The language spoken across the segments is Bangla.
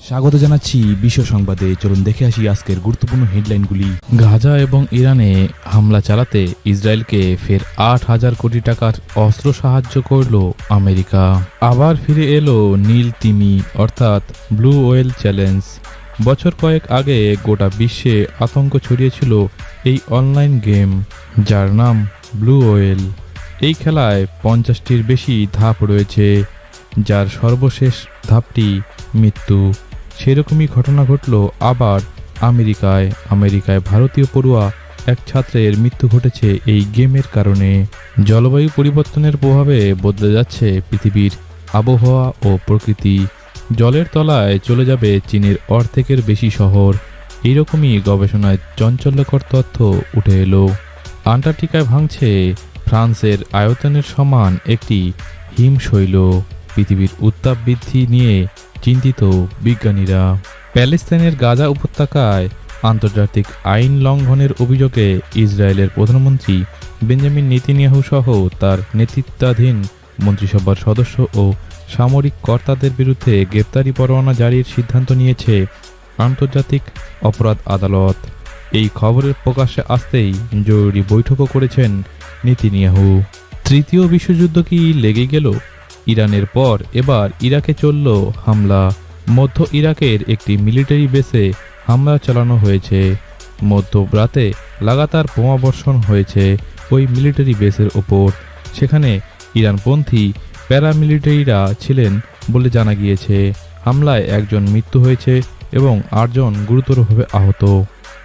স্বাগত জানাচ্ছি বিশ্ব সংবাদে। চলুন দেখে আসি আজকের গুরুত্বপূর্ণ হেডলাইনগুলি। গাজা এবং ইরানে হামলা চালাতে ইসরায়েলকে ফের ৮,০০০ কোটি টাকার অস্ত্র সাহায্য করল আমেরিকা। আবার ফিরে এলো নীল তিমি অর্থাৎ ব্লু ওয়েল চ্যালেঞ্জ। বছর কয়েক আগে গোটা বিশ্বে আতঙ্ক ছড়িয়েছিল এই অনলাইন গেম, যার নাম ব্লু ওয়েল। এই খেলায় ৫০টির বেশি ধাপ রয়েছে, যার সর্বশেষ ধাপটি মৃত্যু। সেরকমই ঘটনা ঘটল আবার আমেরিকায় ভারতীয় পড়ুয়া এক ছাত্রের মৃত্যু ঘটেছে এই গেমের কারণে। জলবায়ু পরিবর্তনের প্রভাবে বদলে যাচ্ছে পৃথিবীর আবহাওয়া ও প্রকৃতি। জলের তলায় চলে যাবে চীনের অর্ধেকের বেশি শহর। এইরকমই গবেষণায় চাঞ্চল্যকর তথ্য উঠে এলো। আন্টার্কটিকায় ভাঙছে ফ্রান্সের আয়তনের সমান একটি হিমশৈল। পৃথিবীর উত্তাপ বৃদ্ধি নিয়ে চিন্তিত বিজ্ঞানীরা। প্যালেস্তাইনের গাজা উপত্যকায় আন্তর্জাতিক আইন লঙ্ঘনের অভিযোগে ইসরায়েলের প্রধানমন্ত্রী বেঞ্জামিন নেতানিয়াহু সহ তার নেতৃত্বাধীন মন্ত্রিসভার সদস্য ও সামরিক কর্তাদের বিরুদ্ধে গ্রেপ্তারি পরোয়ানা জারির সিদ্ধান্ত নিয়েছে আন্তর্জাতিক অপরাধ আদালত। এই খবরের প্রকাশ্যে আসতেই জরুরি বৈঠকও করেছেন নেতানিয়াহু। তৃতীয় বিশ্বযুদ্ধ কি লেগে গেল? ইরানের পর এবার ইরাকে চলল হামলা। মধ্য ইরাকের একটি মিলিটারি বেসে হামলা চালানো হয়েছে। মধ্যরাতে লাগাতার বোমাবর্ষণ হয়েছে ওই মিলিটারি বেসের ওপর। সেখানে ইরানপন্থী প্যারামিলিটারিরা ছিলেন বলে জানা গিয়েছে। হামলায় একজন মৃত্যু হয়েছে এবং ৮ জন গুরুতরভাবে আহত।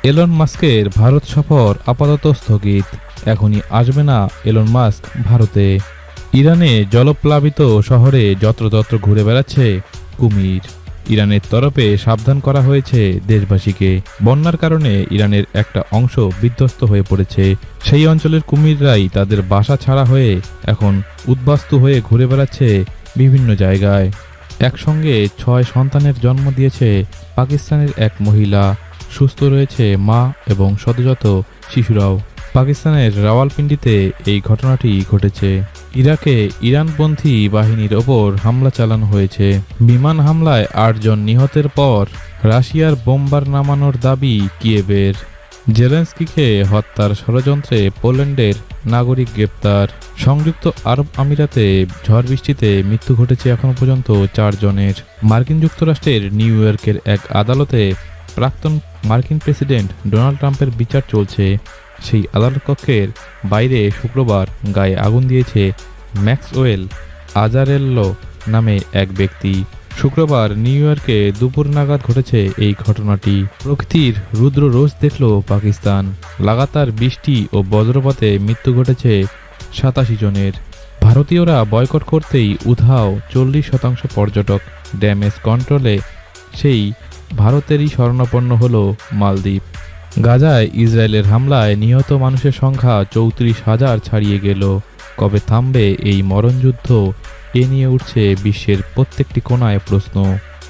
এলন মাস্কের ভারত সফর আপাতত স্থগিত। এখনই আসবে না এলন মাস্ক ভারতে। ইরানে জলপ্লাবিত শহরে যত্রতত্র ঘুরে বেড়াচ্ছে কুমির। ইরানের তরফে সাবধান করা হয়েছে দেশবাসীকে। বন্যার কারণে ইরানের একটা অংশ বিধ্বস্ত হয়ে পড়েছে। সেই অঞ্চলের কুমিররাই তাদের বাসা ছাড়া হয়ে এখন উদ্বাস্তু হয়ে ঘুরে বেড়াচ্ছে বিভিন্ন জায়গায়। একসঙ্গে ৬ সন্তানের জন্ম দিয়েছে পাকিস্তানের এক মহিলা। সুস্থ রয়েছে মা এবং শতশত শিশুরাও। পাকিস্তানের রাওয়ালপিন্ডিতে এই ঘটনাটি ঘটেছে। ইরাকে ইরানপন্থী বাহিনীর ওপর হামলা চালানো হয়েছে। বিমান হামলায় ৮ জন নিহতের পর রাশিয়ার বোম্বার নামানোর দাবি কিয়েভের। জেলেনস্কিকে হত্যার ষড়যন্ত্রে পোল্যান্ডের নাগরিক গ্রেপ্তার। সংযুক্ত আরব আমিরাতে ঝড় বৃষ্টিতে মৃত্যু ঘটেছে এখনো পর্যন্ত ৪ জনের। মার্কিন যুক্তরাষ্ট্রের নিউ ইয়র্কের এক আদালতে প্রাক্তন মার্কিন প্রেসিডেন্ট ডোনাল্ড ট্রাম্পের বিচার চলছে। সেই আদালত কক্ষের বাইরে শুক্রবার গায়ে আগুন দিয়েছে ম্যাক্সওয়েল আজারেল্লো নামে এক ব্যক্তি। শুক্রবার নিউ ইয়র্কে দুপুর নাগাদ ঘটেছে এই ঘটনাটি। প্রকৃতির রুদ্র রোজ দেখল পাকিস্তান। লাগাতার বৃষ্টি ও বজ্রপাতে মৃত্যু ঘটেছে ৮৭ জনের। ভারতীয়রা বয়কট করতেই উধাও ৪০% পর্যটক। ড্যামেজ কন্ট্রোলে সেই ভারতেরই শরণাপন্ন হল মালদ্বীপ। গাজায় ইসরায়েলের হামলায় নিহত মানুষের সংখ্যা ৩৪,০০০ ছাড়িয়ে গেল। কবে থামবে এই মরণযুদ্ধ? এ নিয়ে উঠছে বিশ্বের প্রত্যেকটি কোণায় প্রশ্ন।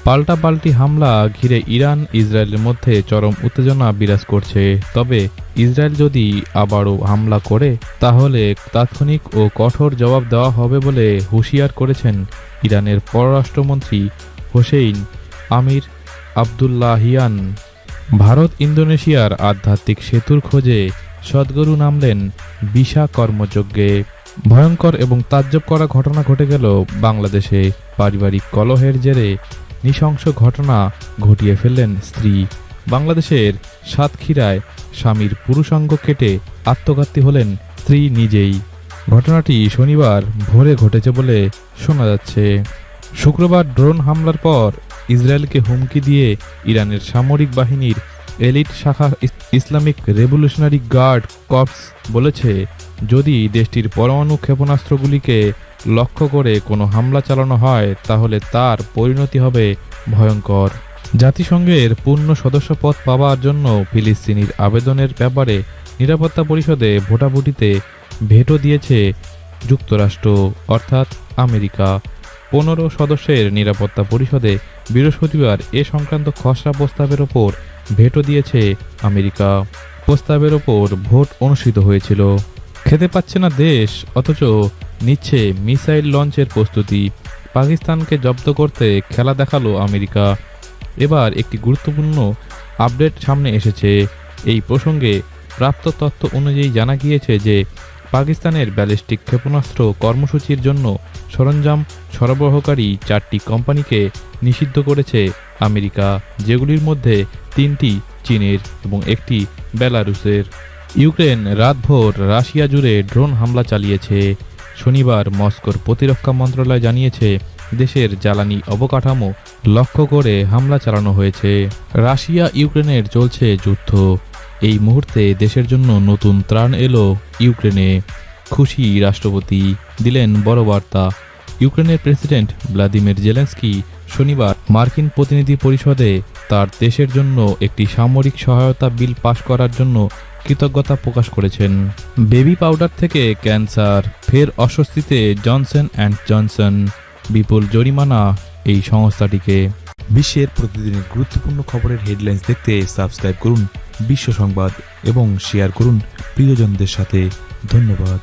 পাল্টাপাল্টি হামলা ঘিরে ইরান ইসরায়েলের মধ্যে চরম উত্তেজনা বিরাজ করছে। তবে ইসরায়েল যদি আবারও হামলা করে তাহলে তাৎক্ষণিক ও কঠোর জবাব দেওয়া হবে বলে হুঁশিয়ার করেছেন ইরানের পররাষ্ট্রমন্ত্রী হোসেইন আমির আবদুল্লাহিয়ান। ভারত ইন্দোনেশিয়ার আধ্যাত্মিক সেতুর খোঁজে সদ্গুরু নামলেন বিশা কর্মযজ্ঞে। ভয়ঙ্কর এবং তাজ্জব করা ঘটনা ঘটে গেল বাংলাদেশে। পারিবারিক কলহের জেরে নৃশংস ঘটনা ঘটিয়ে ফেললেন স্ত্রী। বাংলাদেশের সাতক্ষীরায় স্বামীর পুরুষাঙ্গ কেটে আত্মঘাতী হলেন স্ত্রী নিজেই। ঘটনাটি শনিবার ভোরে ঘটেছে বলে শোনা যাচ্ছে। শুক্রবার ড্রোন হামলার পর ইসরায়েলকে হুমকি দিয়ে ইরানের সামরিক বাহিনীর এলিট শাখা ইসলামিক রেভলিউশনারি গার্ড কর্পস বলেছে, যদি দেশটির পরমাণু ক্ষেপণাস্ত্রগুলিকে লক্ষ্য করে কোনো হামলা চালানো হয় তাহলে তার পরিণতি হবে ভয়ঙ্কর। জাতিসংঘের পূর্ণ সদস্যপদ পাওয়ার জন্য ফিলিস্তিনির আবেদনের ব্যাপারে নিরাপত্তা পরিষদে ভোটাভুটিতে ভেটো দিয়েছে যুক্তরাষ্ট্র অর্থাৎ আমেরিকা। ১৫ সদস্যের নিরাপত্তা পরিষদে বৃহস্পতিবার এ সংক্রান্ত খসড়া প্রস্তাবের ওপর ভেটো দিয়েছে আমেরিকা। প্রস্তাবের ওপর ভোট অনুষ্ঠিত হয়েছিল। খেতে পাচ্ছে না দেশ, অথচ নিচ্ছে মিসাইল লঞ্চের প্রস্তুতি। পাকিস্তানকে জব্দ করতে খেলা দেখালো আমেরিকা। এবার একটি গুরুত্বপূর্ণ আপডেট সামনে এসেছে। এই প্রসঙ্গে প্রাপ্ত তথ্য অনুযায়ী জানা গিয়েছে যে পাকিস্তানের ব্যালিস্টিক ক্ষেপণাস্ত্র কর্মসূচির জন্য সরঞ্জাম সরবরাহকারী 4টি কোম্পানিকে নিষিদ্ধ করেছে আমেরিকা, যেগুলির মধ্যে 3টি চীনের এবং একটি বেলারুসের। ইউক্রেন রাতভর রাশিয়া জুড়ে ড্রোন হামলা চালিয়েছে। শনিবার মস্কোর প্রতিরক্ষা মন্ত্রণালয় জানিয়েছে দেশের জ্বালানি অবকাঠামো লক্ষ্য করে হামলা চালানো হয়েছে। রাশিয়া ইউক্রেনের চলছে যুদ্ধ। এই মুহূর্তে দেশের জন্য নতুন ত্রাণ এলো ইউক্রেনে। খুশি রাষ্ট্রপতি, দিলেন বড় বার্তা। ইউক্রেনের প্রেসিডেন্ট ভ্লাদিমির জেলেনস্কি শনিবার মার্কিন প্রতিনিধি পরিষদে তার দেশের জন্য একটি সামরিক সহায়তা বিল পাশ করার জন্য কৃতজ্ঞতা প্রকাশ করেছেন। বেবি পাউডার থেকে ক্যান্সার, ফের অস্বস্তিতে জনসন অ্যান্ড জনসন, বিপুল জরিমানা এই সংস্থাটিকে। বিশ্বের প্রতিদিনের গুরুত্বপূর্ণ খবরের হেডলাইন্স দেখতে সাবস্ক্রাইব করুন বিশ্ব সংবাদ এবং শেয়ার করুন প্রিয়জনদের সাথে। ধন্যবাদ।